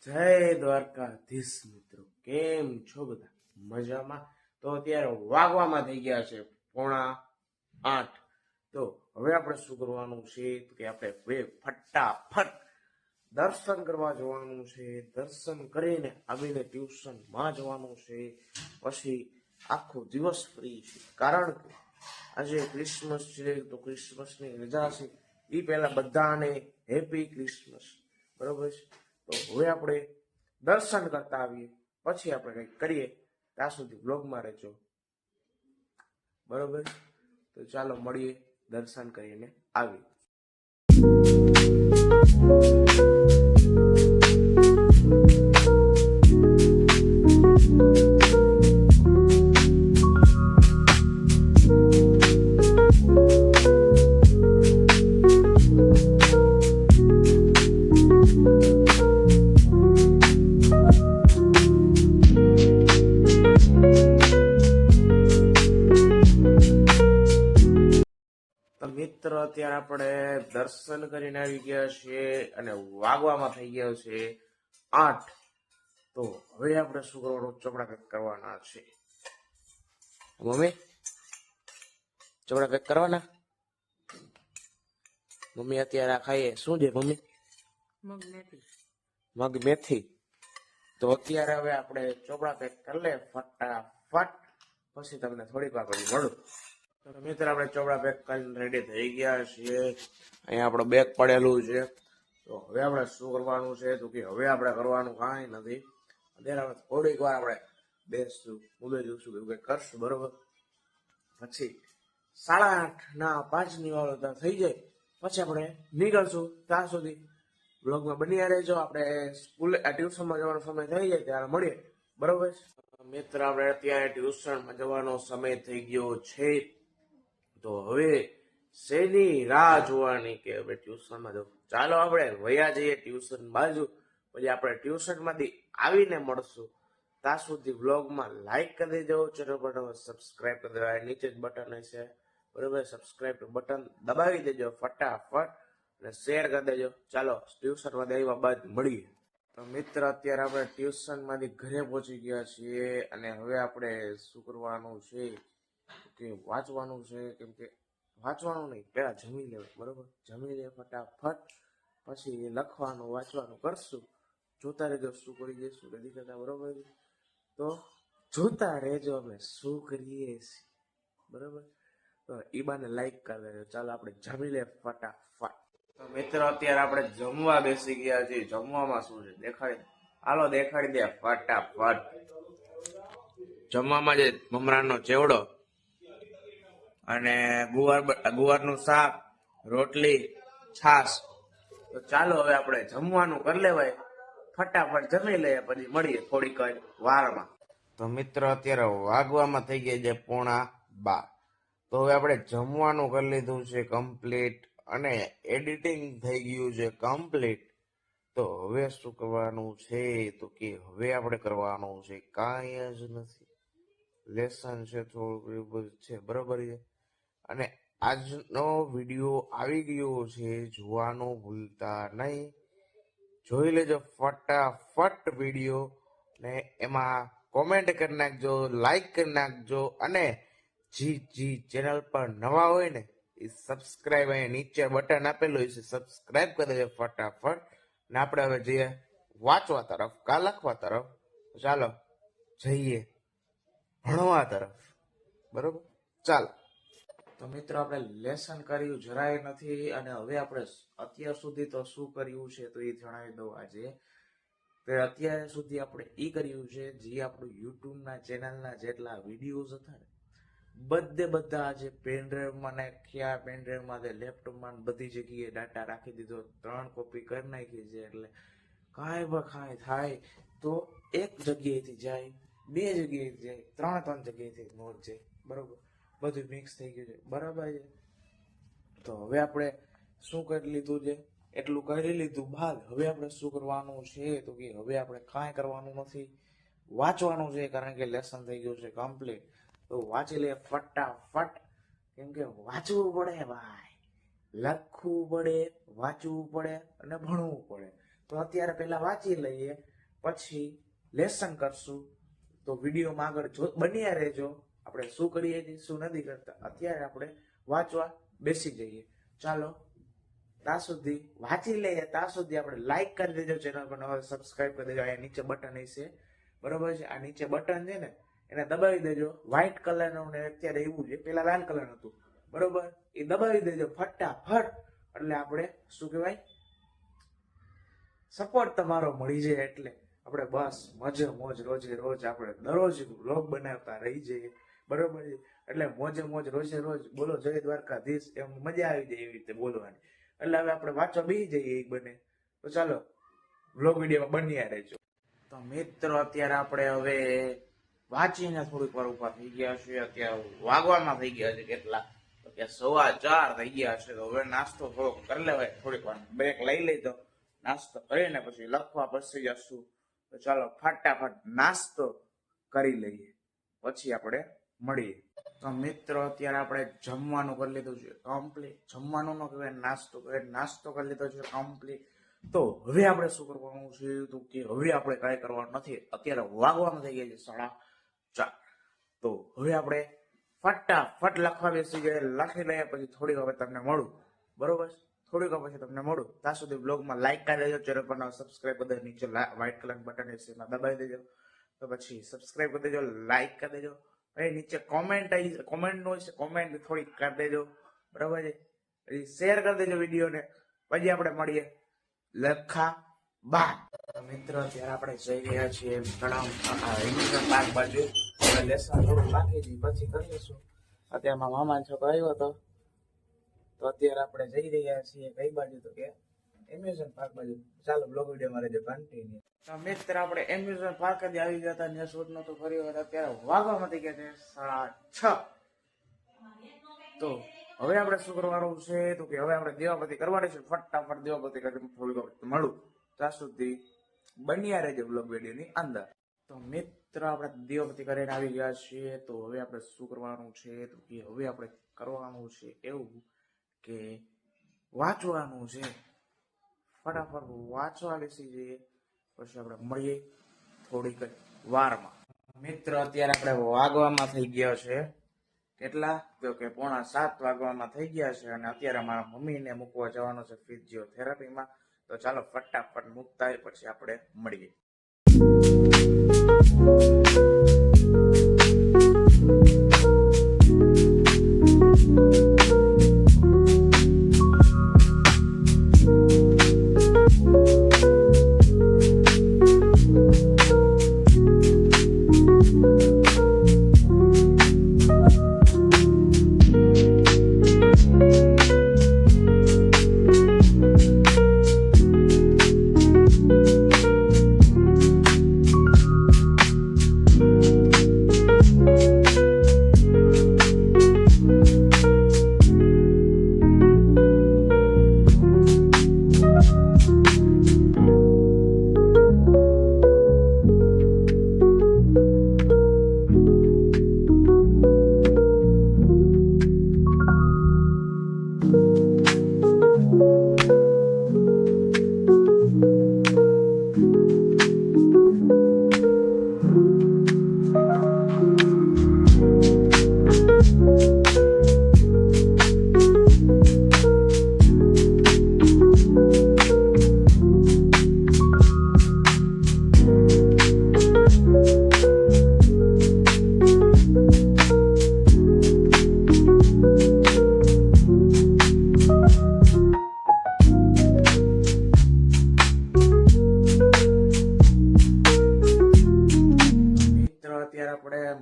જય દ્વારકાધીશ મિત્રો, કેમ છો બધા? મજામાં? તો અત્યારે વાગવામાં થઈ ગયા છે 7:45. તો હવે આપણે શું કરવાનું છે કે આપણે ફટાફટ દર્શન કરવા જવાનું છે. દર્શન કરીને આવીને ટ્યુશનમાં જવાનું છે. પછી આખો દિવસ ફ્રી છે, કારણ કે આજે ક્રિસમસ છે. તો ક્રિસમસની રજા છે. એ પહેલા બધાને હેપી ક્રિસમસ. બરોબર છે? તો હવે આપણે દર્શન કરતા આવીએ, પછી આપણે કંઈક કરીએ. ત્યાં સુધી બ્લોગમાં રહેજો. બરોબર? તો ચાલો મળીએ, દર્શન કરીને આવીએ. મિત્ર, અત્યારે આપણે દર્શન કરીને આવી ગયા છીએ અને વાગવામાં થઈ ગયો છે 8. તો હવે આપણે શું કરવાનું? ચોપડા પેક કરવાના છે. મમ્મી, ચોપડા પેક કરવાના. મમ્મી અત્યારે આ ખાઈએ શું છે મમ્મી? મગ મેથી. તો અત્યારે હવે આપણે ચોપડા પેક કરી લે ફટાફટ, પછી તમને થોડીક વાર પછી મળું. તો મિત્ર, આપણે ચોપડા પેક કરીને રેડી થઈ ગયા છીએ. અહીંયા આપણો બેગ પડેલું છે. તો હવે આપણે શું કરવાનું છે તો કે હવે આપણે કરવાનું કાંઈ નથી. અત્યારે આપણે થોડીક વાર આપણે બેસશું, મોબાઈલ જોઈશું, એવું કંઈક કરશું. બરોબર? પછી 8:30 વાળો ત્યાં થઈ જાય, પછી આપણે નીકળશું. ત્યાં સુધી બ્લોગમાં બન્યા રહેજો. આપણે સ્કૂલે ટ્યુશનમાં જવાનો સમય થઈ જાય ત્યારે મળીએ. બરોબર? મિત્ર, આપણે અત્યારે ટ્યુશનમાં જવાનો સમય થઈ ગયો છે. તો હવે શેની રાહ જોવાની કે હવે ટ્યુશનમાં જવું? ચાલો આપણે વયા જઈએ ટ્યુશન બાજુ. પછી આપણે ટ્યુશનમાંથી આવીને મળશું. ત્યાં સુધી વ્લોગમાં લાઈક કરી દેજો, ચેનલ પર સબસ્ક્રાઈબ કરી દેજો. નીચે જ બટન હશે, બરોબર? સબસ્ક્રાઈબ બટન દબાવી દેજો ફટાફટ અને શેર કરી દેજો. ચાલો ટ્યુશનમાંથી આવ્યા બાદ મળીએ. તો મિત્ર, અત્યારે આપણે ટ્યુશનમાંથી ઘરે પહોંચી ગયા છીએ અને હવે આપણે શું કરવાનું છે કે વાંચવાનું છે. કેમ કે વાંચવાનું નહીં, પહેલા જમી લેવું. બરોબર? જમી લે ફટાફટ, પછી લખવાનું વાંચવાનું કરશું. જોતા રહેજો શું કરી દઈશું નથી કરતા. બરોબર? તો જોતા રહેજો અમે શું કરીએ છીએ. બરોબર? તો ઈ બાને લાઈક કરી દેજો. ચાલો આપણે જમી લે ફટાફટ. તો મિત્રો, અત્યારે આપણે જમવા બેસી ગયા છીએ. જમવામાં શું છે દેખાડી, હાલો દેખાડી દે ફટાફટ. જમવામાં જે મમરાનો ચેવડો અને ગુવારનું શાક, રોટલી, છાશ. તો ચાલો હવે આપણે જમવાનું કરી લેવાય. ફટાફટ જમી લઈએ, પછી મળીએ થોડીક વારમાં. તો મિત્ર, અત્યારે વાગવામાં થઈ ગયા છે 11:15. તો હવે આપણે જમવાનું કરી લીધું છે કમ્પ્લીટ અને એડિટિંગ થઈ ગયું છે કમ્પ્લીટ. તો હવે શું કરવાનું છે તો કે હવે આપણે કરવાનું છે કાંઈ જ નથી. લેસન છે થોડું છે, બરોબર છે? અને આજનો વિડીયો આવી ગયો છે, જોવાનું ભૂલતા નહીં. જોઈ લેજો ફટાફટ વિડીયો ને એમાં કોમેન્ટ કરી નાખજો, લાઈક કરી નાખજો. અને જી ચેનલ પર નવા હોય ને એ સબસ્ક્રાઈબ, અહીંયા નીચે બટન આપેલું છે, સબસ્ક્રાઈબ કરી દેજો ફટાફટ. ને આપણે હવે જઈએ વાંચવા તરફ, કા લખવા તરફ. ચાલો જઈએ ભણવા તરફ. બરોબર? ચાલો. તો મિત્રો, આપણે લેસન કર્યું જરાય નથી અને હવે આપણે અત્યાર સુધી તો શું કર્યું છે તો એ જણાવી દઉં આજે. તો અત્યાર સુધી આપણે એ કર્યું છે જે આપણું યુટ્યુબના ચેનલના જેટલા વિડીયોઝ હતા ને, બધા આજે પેનડ્રાઈવમાં નાખ્યા. પેનડ્રાઈવમાં લેપટોપમાં બધી જગ્યાએ ડાટા રાખી દીધો. 3 કોપી કરી નાખી છે. એટલે કાંઈ પણ થાય તો એક જગ્યાએથી જાય, 2 જગ્યાએથી જાય, 3 જગ્યાએથી નોટ જાય. બરોબર? બધું મિક્સ થઈ ગયું છે. બરાબર છે? તો હવે આપણે શું કરી લીધું છે, એટલું કરી લીધું બાદ હવે આપણે શું કરવાનું છે તો કે હવે આપણે કાંઈ કરવાનું નથી, વાંચવાનું છે. કારણ કે લેસન થઈ ગયું છે કમ્પ્લીટ. તો વાંચી લે ફટાફટ. કેમ કે વાંચવું પડે ભાઈ, લખવું પડે, વાંચવું પડે અને ભણવું પડે. તો અત્યારે પહેલા વાંચી લઈએ, પછી લેસન કરશું. તો વિડીયોમાં આગળ બન્યા રહેજો. આપણે શું કરીએ છીએ શું નથી કરતા. અત્યારે આપણે વાંચવા બેસી જઈએ. ચાલો ત્યાં સુધી વાંચી લઈએ. ત્યાં સુધી આપણે લાઈક કરી દેજો, ચેનલ પર સબસ્ક્રાઇબ કરી દેજો. અહીંયા નીચે બટન હશે, બરોબર છે. આ નીચે બટન છે ને એને દબાવી દેજો. વ્હાઈટ કલરનું ને અત્યારે એવું છે, પેલા લાલ કલર હતું, બરોબર. એ દબાવી દેજો ફટાફટ. એટલે આપણે શું કહેવાય, સપોર્ટ તમારો મળી જાય. એટલે આપણે બસ મજે મોજ રોજે રોજ આપણે દરરોજ વ્લોગ બનાવતા રહી જઈએ, બરોબર છે. એટલે મોજે મોજ રોજે રોજ બોલો જય દ્વારકાધીશ, એમ મજા આવી જાય એવી રીતે બોલવાની. એટલે હવે આપણે વાંચવા બેસી જઈએ એક બને. તો ચાલો વ્લોગ વિડીયોમાં બન્યા રહેજો. તો મિત્રો અત્યારે આપણે હવે વાંચીને થોડીક વાર ઉભા થઈ ગયા છે. અત્યારે વાગવામાં થઈ ગયા છે કેટલા, તો કે 4:15 થઈ ગયા છે. તો હવે નાસ્તો થોડોક કરી લેવાય, થોડીક વાર બ્રેક લઈ લઈ. તો નાસ્તો કરીને પછી લખવા બેસી જશું. તો ચાલો ફટાફટ નાસ્તો કરી લઈએ, પછી આપણે મળીએ. તો મિત્રો અત્યારે આપણે જમવાનું કરી લીધું છે કમ્પ્લીટ. જમવાનું ન કહેવાય, નાસ્તો કહેવાય. નાસ્તો કરી લીધો છે કમ્પ્લીટ. તો હવે આપણે શું કરવાનું છે, તો કે હવે આપણે કાંઈ કરવાનું નથી. અત્યારે વાગવામાં થઈ ગયા છે 4:30. તો હવે આપણે ફટાફટ લખવા બેસી ગયા. લખી લઈએ, પછી થોડી વાર તમને મળું, બરોબર. થોડીક વાર પછી તમને મળું. ત્યાં સુધી બ્લોગમાં લાઈક કરી દેજો, ચેનલ પર સબસ્ક્રાઇબ કરી દેજો. નીચે વ્હાઈટ કલર બટન છે એમાં દબાવી દેજો. તો પછી સબસ્ક્રાઇબ કરી દેજો, લાઈક કરી દેજો. પછી નીચે કોમેન્ટ નો છે, કોમેન્ટ થોડીક કરી દેજો, બરાબર છે. પછી શેર કરી દેજો વિડીયોને. પછી આપણે મળીએ લખા બાદ. મિત્રો અત્યારે આપણે જઈ રહ્યા છીએ તળાવ પાર્ક બાજુ. લેસન થોડું બાકી છે, પછી કરીશું. અત્યારે મારા મામા છોકરો આવ્યો હતો, તો અત્યારે આપણે જઈ રહ્યા છીએ કઈ બાજુ, તો કે એમ્યુઝમેન્ટ પાર્ક બાજુ. ચાલો બ્લોગ વિડીયોમાં રહેજો કન્ટિન્યુ. તો મિત્ર આપણે એમ્યુઝમેન્ટ પાર્ક જ આવી ગયા હતા, ત્યાં શૂટ નતો ફરી વખત. અત્યારે વાગવામાં થઈ ગયા છે 6:30. તો હવે આપણે શું કરવાનું છે, તો કે હવે આપણે દેવાપતિ કરવાની છે. ફટાફટ દેવાપતિ કરી થોડીક મળું. ત્યાં સુધી બન્યા રહેજો બ્લોગ વિડીયોની અંદર. તો મિત્ર આપણે દેવાપતિ કરીને આવી ગયા છીએ. તો હવે આપણે શું કરવાનું છે, તો કે હવે આપણે કરવાનું છે એવું કે વાંચવાનું છે. ફટાફટ વાંચવા બેસી જઈએ, પછી આપણે મળીએ થોડીક વારમાં. મિત્ર અત્યારે આપણે વાગવામાં થઈ ગયા છે કેટલા, તો કે 6:45 વાગવામાં થઈ ગયા છે. અને અત્યારે મારા મમ્મીને મૂકવા જવાનું છે ફિઝિયોથેરાપીમાં. તો ચાલો ફટાફટ મૂકતા હોય પછી આપણે મળીએ.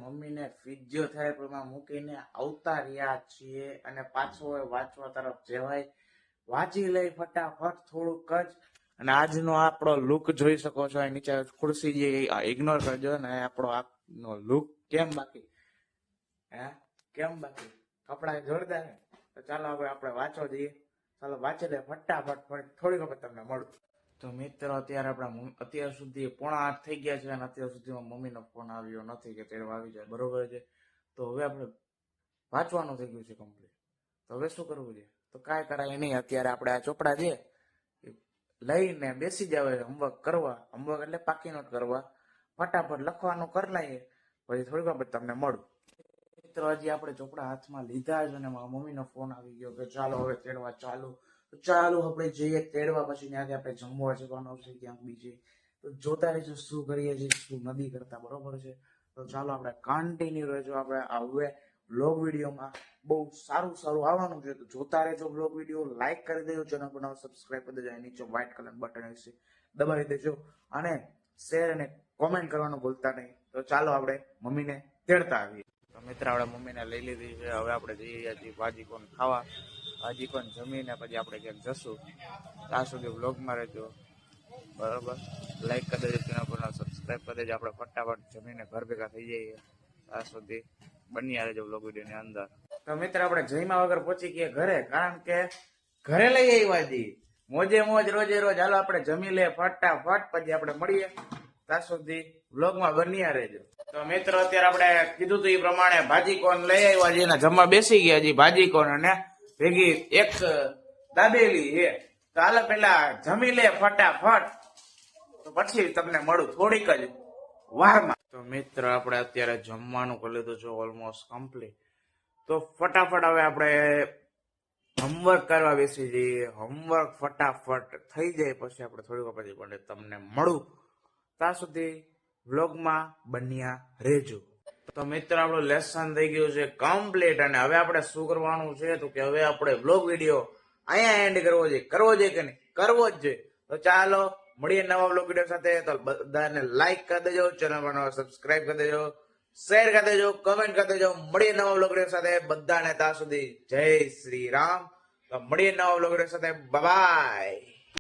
મમ્મીને ફિઝિયોથેરાપીમાં મૂકીને આવતા રહ્યા છીએ. અને પાછો વાંચવા તરફ જવાય. વાંચી લઈ ફટાફટ થોડુંક જ. અને આજનો આપણો લુક જોઈ શકો છો. નીચે ખુરશી જે ઇગ્નોર કરજો. ને આપણો આજનો લુક કેમ બાકી, કેમ બાકી, કપડા જોરદાર. તો ચાલો હવે આપણે વાંચવા જઈએ. ચાલો વાંચી લે ફટાફટ, થોડીક વખત તમને મળું. તો મિત્રો અત્યારે આપણા અત્યાર સુધી 7:45 થઈ ગયા છે. અને અત્યાર સુધીમાં મમ્મીનો ફોન આવ્યો નથી કે તેડવા આવી જાય, બરોબર છે. તો હવે આપણે વાંચવાનું થઈ ગયું છે કમ્પ્લીટ. તો હવે શું કરવું છે, તો કાંઈ કરાય નહીં. અત્યારે આપણે આ ચોપડા છે લઈને બેસી જાવ હોમવર્ક કરવા. હોમવર્ક એટલે પાકી નોટ કરવા, ફટાફટ લખવાનું કરી લઈએ, પછી થોડીક વાર પછી તમને મળું. મિત્રો હજી આપણે ચોપડા હાથમાં લીધા જ અને મારા મમ્મીનો ફોન આવી ગયો કે ચાલો હવે તેડવા ચાલુ. તો ચાલો આપણે જઈએ તેડવા, પછી ત્યાંથી આપણે જમવા જવાનું છે ક્યાંક બીજે. તો જોતા રહેજો શું કરીએ છીએ, શું નથી કરતા, બરોબર છે. તો ચાલો આપણે કન્ટિન્યુ રહેજો આપણે હવે વ્લોગ વિડીયોમાં. બહુ સારું સારું આવવાનું છે, તો જોતા રહેજો વ્લોગ વિડીયો. લાઈક કરી દેજો, ચેનલ પર નવો સબસ્ક્રાઇબ કરી દેજો, નીચે વ્હાઈટ કલર બટન હશે દબાવી દેજો, અને શેર અને કોમેન્ટ કરવાનું ભૂલતા નહીં. તો ચાલો આપણે મમ્મીને તેડતા આવીએ. તો મિત્ર આપણે મમ્મીને લઈ લીધી છે, હવે આપણે જઈએ છીએ ભાજી કોણ ખાવા. ભાજી કોણ જમીને પછી આપણે ક્યાંક જશું. ત્યાં સુધી વ્લોગમાં રહેજો, બરાબર. લાઈક કરી દેજો, ચેનલ પર સબસ્ક્રાઇબ કરી દેજો. આપણે ફટાફટ જમીને ઘર ભેગા થઈ જઈએ. ત્યાં સુધી બન્યા રહેજો વ્લોગ વિડીયોની અંદર. તો મિત્ર આપણે જઈમાં વગર પહોંચી ગયા ઘરે, કારણ કે ઘરે લઈ આવ્યા છીએ મોજે મોજ રોજે રોજ. હાલો આપણે જમી લે ફટાફટ, પછી આપણે મળીએ. ત્યાં સુધી વ્લોગમાં બન્યા રહેજો. તો મિત્રો અત્યારે આપણે કીધું હતું એ પ્રમાણે ભાજી કોણ લઈ આવ્યા છીએ, જમવા બેસી ગયા છીએ. ભાજી કોણ અને ભેગી એક દાબેલી છે. તો હાલો પેલા જમી લે ફટાફટ, તો પછી તમને મળું થોડીક જ વારમાં. તો મિત્ર આપણે અત્યારે જમવાનું કરી લીધું છે ઓલમોસ્ટ કમ્પ્લીટ. તો ફટાફટ હવે આપણે હોમવર્ક કરવા બેસી જઈએ. હોમવર્ક ફટાફટ થઈ જાય પછી આપણે થોડીક વાર પછી પણ તમને મળું. ત્યાં સુધી વ્લોગમાં બન્યા રહેજો. તો મિત્ર આપણું લેસન થઈ ગયું છે કમ્પ્લીટ, અને હવે આપણે શું કરવાનું છે તો કે હવે આપણે વ્લોગ વિડીયો અહીંયા એન્ડ કરવો જોઈએ કે નહીં? કરવો જ જોઈએ. તો ચાલો મળીએ નવા વ્લોગ વિડીયો સાથે. તો બધાને લાઈક કરી દેજો, ચેનલ પર સબસ્ક્રાઇબ કરી દેજો, શેર કરી દેજો, કમેન્ટ કરી દેજો. મળીએ નવા વ્લોગ વિડીયો સાથે. બધાને ત્યાં સુધી જય શ્રી રામ. તો મળીએ નવા વ્લોગ વિડીયો સાથે. Bye bye.